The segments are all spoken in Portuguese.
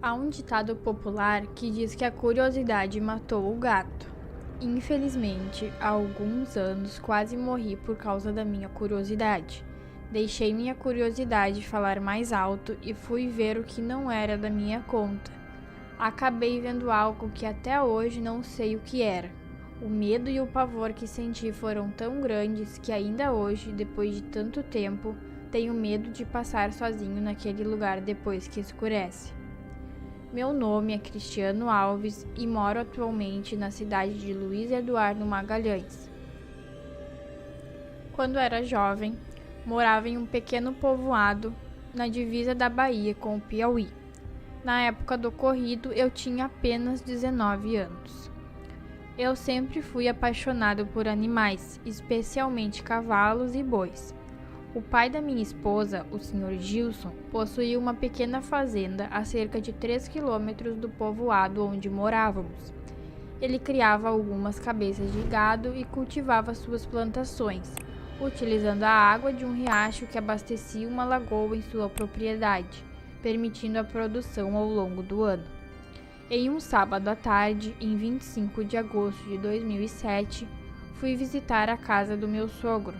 Há um ditado popular que diz que a curiosidade matou o gato. Infelizmente, há alguns anos quase morri por causa da minha curiosidade. Deixei minha curiosidade falar mais alto e fui ver o que não era da minha conta. Acabei vendo algo que até hoje não sei o que era. O medo e o pavor que senti foram tão grandes que ainda hoje, depois de tanto tempo, tenho medo de passar sozinho naquele lugar depois que escurece. Meu nome é Cristiano Alves e moro atualmente na cidade de Luiz Eduardo Magalhães. Quando era jovem, morava em um pequeno povoado na divisa da Bahia com o Piauí. Na época do ocorrido, eu tinha apenas 19 anos. Eu sempre fui apaixonado por animais, especialmente cavalos e bois. O pai da minha esposa, o Sr. Gilson, possuía uma pequena fazenda a cerca de 3 quilômetros do povoado onde morávamos. Ele criava algumas cabeças de gado e cultivava suas plantações, utilizando a água de um riacho que abastecia uma lagoa em sua propriedade, permitindo a produção ao longo do ano. Em um sábado à tarde, em 25 de agosto de 2007, fui visitar a casa do meu sogro.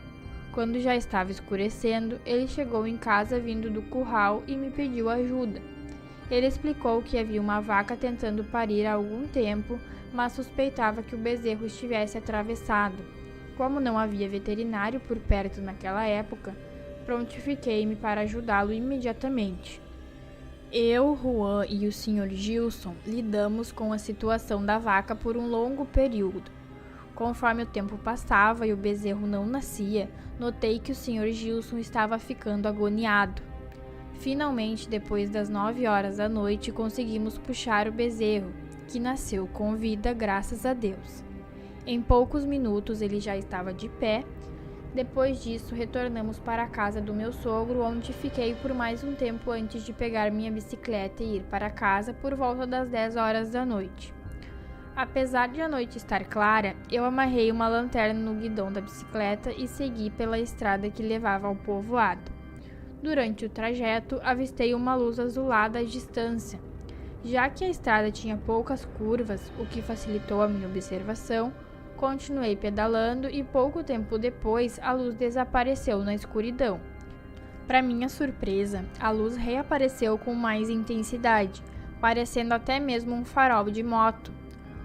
Quando já estava escurecendo, ele chegou em casa vindo do curral e me pediu ajuda. Ele explicou que havia uma vaca tentando parir há algum tempo, mas suspeitava que o bezerro estivesse atravessado. Como não havia veterinário por perto naquela época, prontifiquei-me para ajudá-lo imediatamente. Eu, Juan e o Sr. Gilson lidamos com a situação da vaca por um longo período. Conforme o tempo passava e o bezerro não nascia, notei que o Sr. Gilson estava ficando agoniado. Finalmente, depois das 9 horas da noite, conseguimos puxar o bezerro, que nasceu com vida, graças a Deus. Em poucos minutos ele já estava de pé. Depois disso, retornamos para a casa do meu sogro, onde fiquei por mais um tempo antes de pegar minha bicicleta e ir para casa por volta das 10 horas da noite. Apesar de a noite estar clara, eu amarrei uma lanterna no guidão da bicicleta e segui pela estrada que levava ao povoado. Durante o trajeto, avistei uma luz azulada à distância. Já que a estrada tinha poucas curvas, o que facilitou a minha observação, continuei pedalando e pouco tempo depois a luz desapareceu na escuridão. Para minha surpresa, a luz reapareceu com mais intensidade, parecendo até mesmo um farol de moto.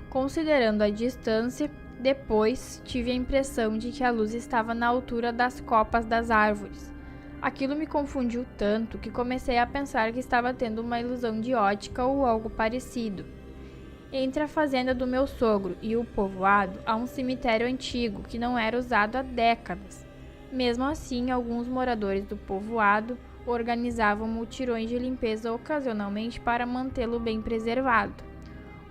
Considerando a distância, depois tive a impressão de que a luz estava na altura das copas das árvores. Aquilo me confundiu tanto que comecei a pensar que estava tendo uma ilusão de ótica ou algo parecido. Entre a fazenda do meu sogro e o povoado há um cemitério antigo que não era usado há décadas. Mesmo assim, alguns moradores do povoado organizavam mutirões de limpeza ocasionalmente para mantê-lo bem preservado.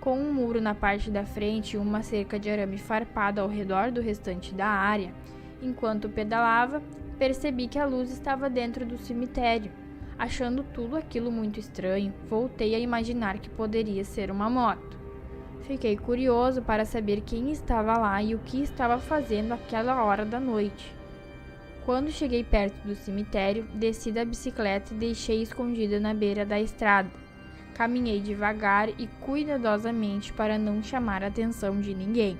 Com um muro na parte da frente e uma cerca de arame farpado ao redor do restante da área, enquanto pedalava, percebi que a luz estava dentro do cemitério. Achando tudo aquilo muito estranho, voltei a imaginar que poderia ser uma moto. Fiquei curioso para saber quem estava lá e o que estava fazendo àquela hora da noite. Quando cheguei perto do cemitério, desci da bicicleta e deixei escondida na beira da estrada. Caminhei devagar e cuidadosamente para não chamar a atenção de ninguém.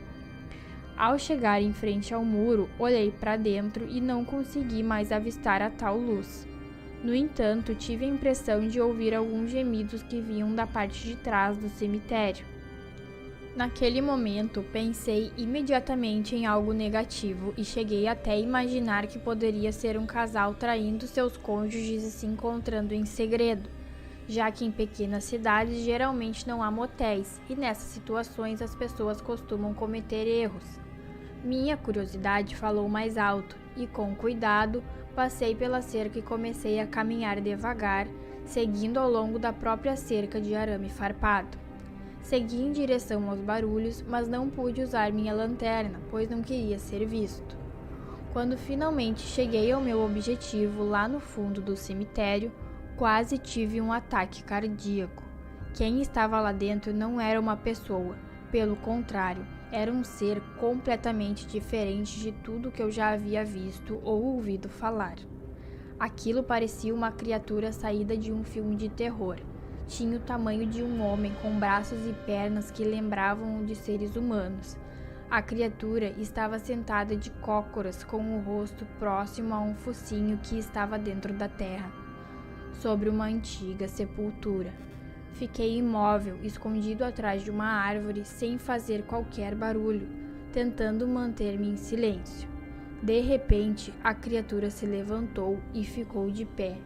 Ao chegar em frente ao muro, olhei para dentro e não consegui mais avistar a tal luz. No entanto, tive a impressão de ouvir alguns gemidos que vinham da parte de trás do cemitério. Naquele momento, pensei imediatamente em algo negativo e cheguei até a imaginar que poderia ser um casal traindo seus cônjuges e se encontrando em segredo, já que em pequenas cidades geralmente não há motéis e nessas situações as pessoas costumam cometer erros. Minha curiosidade falou mais alto e, com cuidado, passei pela cerca e comecei a caminhar devagar, seguindo ao longo da própria cerca de arame farpado. Segui em direção aos barulhos, mas não pude usar minha lanterna, pois não queria ser visto. Quando finalmente cheguei ao meu objetivo lá no fundo do cemitério, quase tive um ataque cardíaco. Quem estava lá dentro não era uma pessoa, pelo contrário, era um ser completamente diferente de tudo que eu já havia visto ou ouvido falar. Aquilo parecia uma criatura saída de um filme de terror. Tinha o tamanho de um homem, com braços e pernas que lembravam de seres humanos. A criatura estava sentada de cócoras, com o rosto próximo a um focinho que estava dentro da terra, sobre uma antiga sepultura. Fiquei imóvel, escondido atrás de uma árvore, sem fazer qualquer barulho, tentando manter-me em silêncio. De repente, a criatura se levantou e ficou de pé.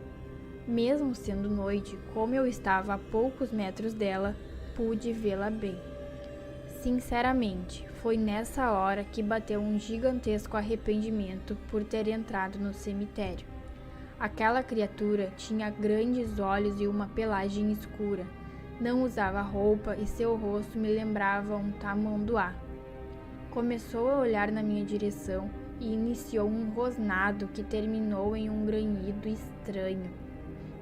Mesmo sendo noite, como eu estava a poucos metros dela, pude vê-la bem. Sinceramente, foi nessa hora que bateu um gigantesco arrependimento por ter entrado no cemitério. Aquela criatura tinha grandes olhos e uma pelagem escura. Não usava roupa e seu rosto me lembrava um tamanduá. Começou a olhar na minha direção e iniciou um rosnado que terminou em um grunhido estranho.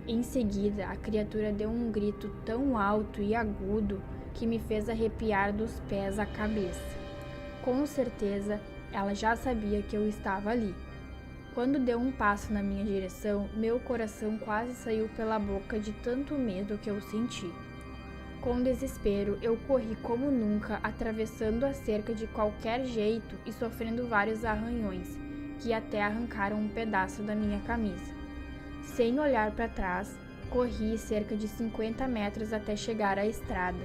Em seguida, a criatura deu um grito tão alto e agudo que me fez arrepiar dos pés à cabeça. Com certeza, ela já sabia que eu estava ali. Quando deu um passo na minha direção, meu coração quase saiu pela boca de tanto medo que eu senti. Com desespero, eu corri como nunca, atravessando a cerca de qualquer jeito e sofrendo vários arranhões, que até arrancaram um pedaço da minha camisa. Sem olhar para trás, corri cerca de 50 metros até chegar à estrada,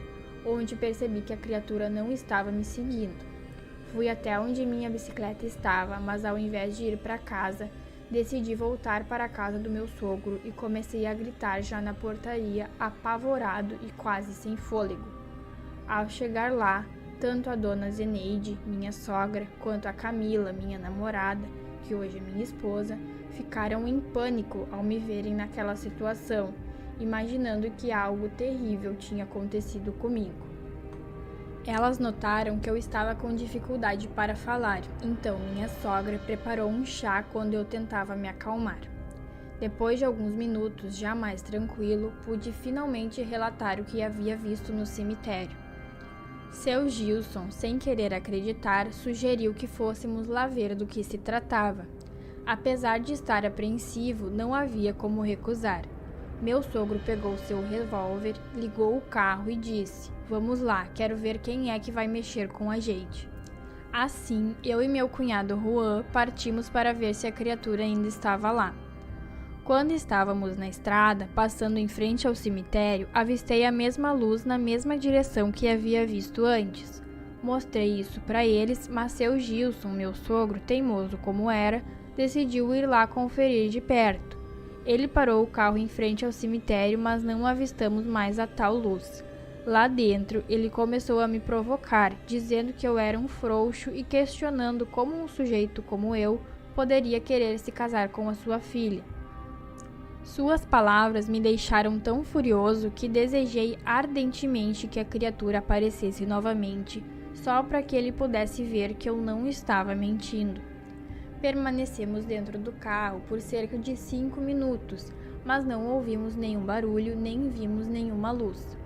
onde percebi que a criatura não estava me seguindo. Fui até onde minha bicicleta estava, mas ao invés de ir para casa, decidi voltar para a casa do meu sogro e comecei a gritar já na portaria, apavorado e quase sem fôlego. Ao chegar lá, tanto a dona Zeneide, minha sogra, quanto a Camila, minha namorada, que hoje é minha esposa, ficaram em pânico ao me verem naquela situação, imaginando que algo terrível tinha acontecido comigo. Elas notaram que eu estava com dificuldade para falar, então minha sogra preparou um chá quando eu tentava me acalmar. Depois de alguns minutos, já mais tranquilo, pude finalmente relatar o que havia visto no cemitério. Seu Gilson, sem querer acreditar, sugeriu que fôssemos lá ver do que se tratava. Apesar de estar apreensivo, não havia como recusar. Meu sogro pegou seu revólver, ligou o carro e disse: "Vamos lá, quero ver quem é que vai mexer com a gente." Assim, eu e meu cunhado Juan partimos para ver se a criatura ainda estava lá. Quando estávamos na estrada, passando em frente ao cemitério, avistei a mesma luz na mesma direção que havia visto antes. Mostrei isso para eles, mas seu Gilson, meu sogro, teimoso como era, decidiu ir lá conferir de perto. Ele parou o carro em frente ao cemitério, mas não avistamos mais a tal luz. Lá dentro, ele começou a me provocar, dizendo que eu era um frouxo e questionando como um sujeito como eu poderia querer se casar com a sua filha. Suas palavras me deixaram tão furioso que desejei ardentemente que a criatura aparecesse novamente, só para que ele pudesse ver que eu não estava mentindo. Permanecemos dentro do carro por cerca de 5 minutos, mas não ouvimos nenhum barulho nem vimos nenhuma luz.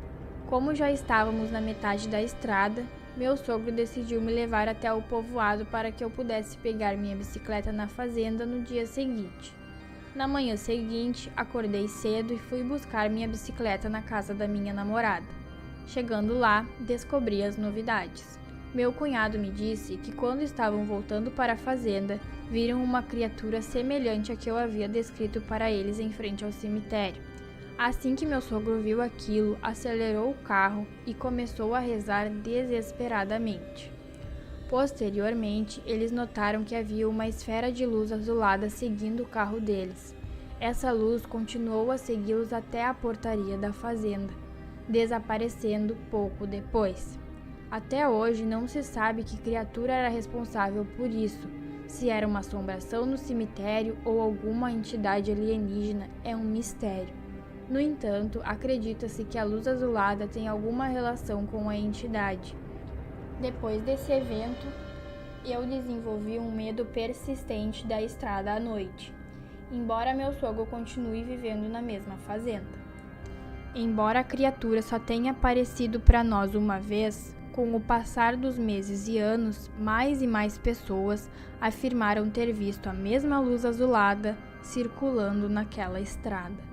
Como já estávamos na metade da estrada, meu sogro decidiu me levar até o povoado para que eu pudesse pegar minha bicicleta na fazenda no dia seguinte. Na manhã seguinte, acordei cedo e fui buscar minha bicicleta na casa da minha namorada. Chegando lá, descobri as novidades. Meu cunhado me disse que quando estavam voltando para a fazenda, viram uma criatura semelhante à que eu havia descrito para eles em frente ao cemitério. Assim que meu sogro viu aquilo, acelerou o carro e começou a rezar desesperadamente. Posteriormente, eles notaram que havia uma esfera de luz azulada seguindo o carro deles. Essa luz continuou a segui-los até a portaria da fazenda, desaparecendo pouco depois. Até hoje não se sabe que criatura era responsável por isso. Se era uma assombração no cemitério ou alguma entidade alienígena é um mistério. No entanto, acredita-se que a luz azulada tem alguma relação com a entidade. Depois desse evento, eu desenvolvi um medo persistente da estrada à noite, embora meu sogro continue vivendo na mesma fazenda. Embora a criatura só tenha aparecido para nós uma vez, com o passar dos meses e anos, mais e mais pessoas afirmaram ter visto a mesma luz azulada circulando naquela estrada.